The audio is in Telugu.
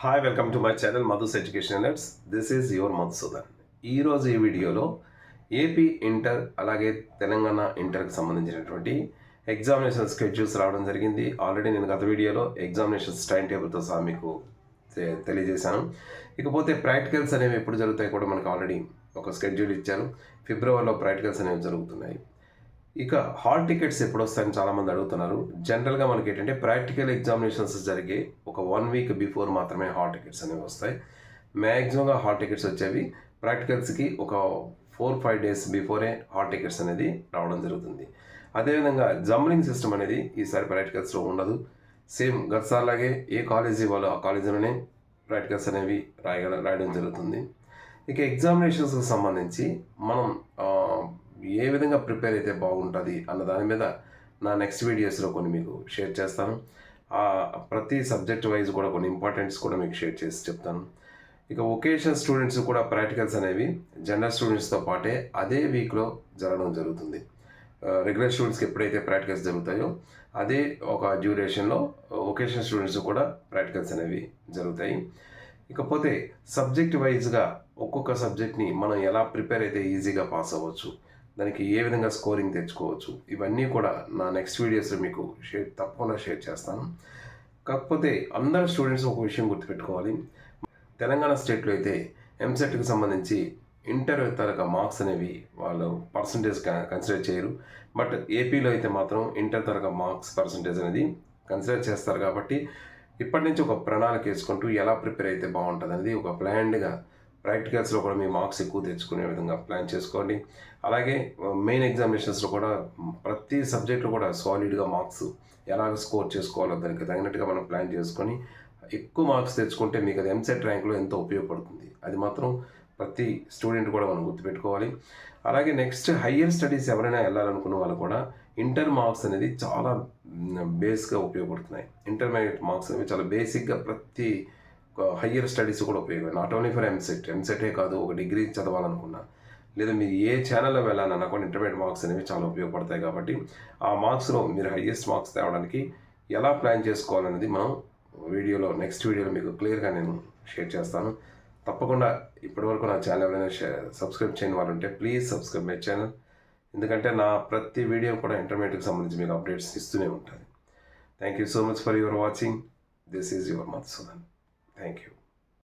Hi welcome to my channel Madhu's education alerts. This is your Madhusudan. ఈరోజు ఈ వీడియోలో ఏపీ ఇంటర్ అలాగే తెలంగాణ ఇంటర్కి సంబంధించినటువంటి ఎగ్జామినేషన్ స్కెడ్యూల్స్ రావడం జరిగింది. ఆల్రెడీ నేను గత వీడియోలో ఎగ్జామినేషన్స్ టైం టేబుల్తో సహా మీకు తెలియజేశాను. ఇకపోతే ప్రాక్టికల్స్ అనేవి ఎప్పుడు జరుగుతాయి కూడా మనకు ఆల్రెడీ ఒక స్కెడ్యూల్ ఇచ్చారు. ఫిబ్రవరిలో ప్రాక్టికల్స్ అనేవి జరుగుతున్నాయి. ఇక హాల్ టికెట్స్ ఎప్పుడు వస్తాయని చాలామంది అడుగుతున్నారు. జనరల్గా మనకి ఏంటంటే ప్రాక్టికల్ ఎగ్జామినేషన్స్ జరిగే ఒక 1 వీక్ బిఫోర్ మాత్రమే హాల్ టికెట్స్ అనేవి వస్తాయి. మ్యాక్సిమంగా హాల్ టికెట్స్ వచ్చేవి ప్రాక్టికల్స్కి ఒక 4-5 డేస్ బిఫోరే హాల్ టికెట్స్ అనేది రావడం జరుగుతుంది. అదేవిధంగా జంబ్లింగ్ సిస్టమ్ అనేది ఈసారి ప్రాక్టికల్స్లో ఉండదు. సేమ్ గతసార్లాగే ఏ కాలేజీ వాళ్ళు ఆ కాలేజీలోనే ప్రాక్టికల్స్ అనేవి రాయడం జరుగుతుంది. ఇక ఎగ్జామినేషన్స్కి సంబంధించి మనం ఏ విధంగా ప్రిపేర్ అయితే బాగుంటుంది అన్న దాని మీద నా నెక్స్ట్ వీడియోస్లో కొన్ని మీకు షేర్ చేస్తాను. ప్రతి సబ్జెక్ట్ వైజ్ కూడా కొన్ని ఇంపార్టెంట్స్ కూడా మీకు షేర్ చేసి చెప్తాను. ఇక వొకేషనల్ స్టూడెంట్స్ కూడా ప్రాక్టికల్స్ అనేవి జనరల్ స్టూడెంట్స్తో పాటే అదే వీక్లో జరగడం జరుగుతుంది. రెగ్యులర్ స్టూడెంట్స్కి ఎప్పుడైతే ప్రాక్టికల్స్ జరుగుతాయో అదే ఒక డ్యూరేషన్లో వొకేషనల్ స్టూడెంట్స్ కూడా ప్రాక్టికల్స్ అనేవి జరుగుతాయి. ఇకపోతే సబ్జెక్ట్ వైజ్గా ఒక్కొక్క సబ్జెక్ట్ని మనం ఎలా ప్రిపేర్ అయితే ఈజీగా పాస్ అవ్వచ్చు, దానికి ఏ విధంగా స్కోరింగ్ తెచ్చుకోవచ్చు, ఇవన్నీ కూడా నా నెక్స్ట్ వీడియోస్లో మీకు తప్పకుండా షేర్ చేస్తాను. కాకపోతే అందరు స్టూడెంట్స్ ఒక విషయం గుర్తుపెట్టుకోవాలి. తెలంగాణ స్టేట్లో అయితే ఎంసెట్కి సంబంధించి ఇంటర్ తరగతి మార్క్స్ అనేవి వాళ్ళు పర్సంటేజ్ కన్సిడర్ చేయరు. బట్ ఏపీలో అయితే మాత్రం ఇంటర్ తరగతి మార్క్స్ పర్సంటేజ్ అనేది కన్సిడర్ చేస్తారు. కాబట్టి ఇప్పటి నుంచి ఒక ప్రణాళిక వేసుకుంటూ ఎలా ప్రిపేర్ అయితే బాగుంటుంది అనేది ఒక ప్లాన్డ్గా ప్రాక్టికల్స్లో కూడా మీ మార్క్స్ ఎక్కువ తెచ్చుకునే విధంగా ప్లాన్ చేసుకోండి. అలాగే మెయిన్ ఎగ్జామినేషన్స్లో కూడా ప్రతి సబ్జెక్టులో కూడా సాలిడ్గా మార్క్స్ ఎలాగ స్కోర్ చేసుకోవాలో దానికి తగినట్టుగా మనం ప్లాన్ చేసుకొని ఎక్కువ మార్క్స్ తెచ్చుకుంటే మీకు అది ఎంసెట్ ర్యాంక్లో ఎంతో ఉపయోగపడుతుంది. అది మాత్రం ప్రతి స్టూడెంట్ కూడా మనం గుర్తుపెట్టుకోవాలి. అలాగే నెక్స్ట్ హయ్యర్ స్టడీస్ ఎవరైనా వెళ్ళాలనుకున్న వాళ్ళు కూడా ఇంటర్ మార్క్స్ అనేది చాలా బేస్గా ఉపయోగపడుతున్నాయి. ఇంటర్మీడియట్ మార్క్స్ అనేవి చాలా బేసిక్గా ప్రతి హయ్యర్ స్టడీస్ కూడా ఉపయోగం. నాట్ ఓన్లీ ఫర్ ఎంసెటే కాదు, ఒక డిగ్రీ చదవాలనుకున్నా లేదా మీరు ఏ ఛానల్లో వెళ్ళాలన్నా కూడా ఇంటర్మీడియట్ మార్క్స్ అనేవి చాలా ఉపయోగపడతాయి. కాబట్టి ఆ మార్క్స్లో మీరు హయ్యెస్ట్ మార్క్స్ తేవడానికి ఎలా ప్లాన్ చేసుకోవాలనేది మనం నెక్స్ట్ వీడియోలో మీకు క్లియర్గా నేను షేర్ చేస్తాను. తప్పకుండా ఇప్పటివరకు నా ఛానల్ ఎవరైనా సబ్స్క్రైబ్ చేయని వాళ్ళు ఉంటే ప్లీజ్ సబ్స్క్రైబ్ మై ఛానల్. ఎందుకంటే నా ప్రతి వీడియో కూడా ఇంటర్మీడియట్కి సంబంధించి మీకు అప్డేట్స్ ఇస్తూనే ఉంటుంది. Thank you so much for your watching. This is your Madhusudan. Thank you.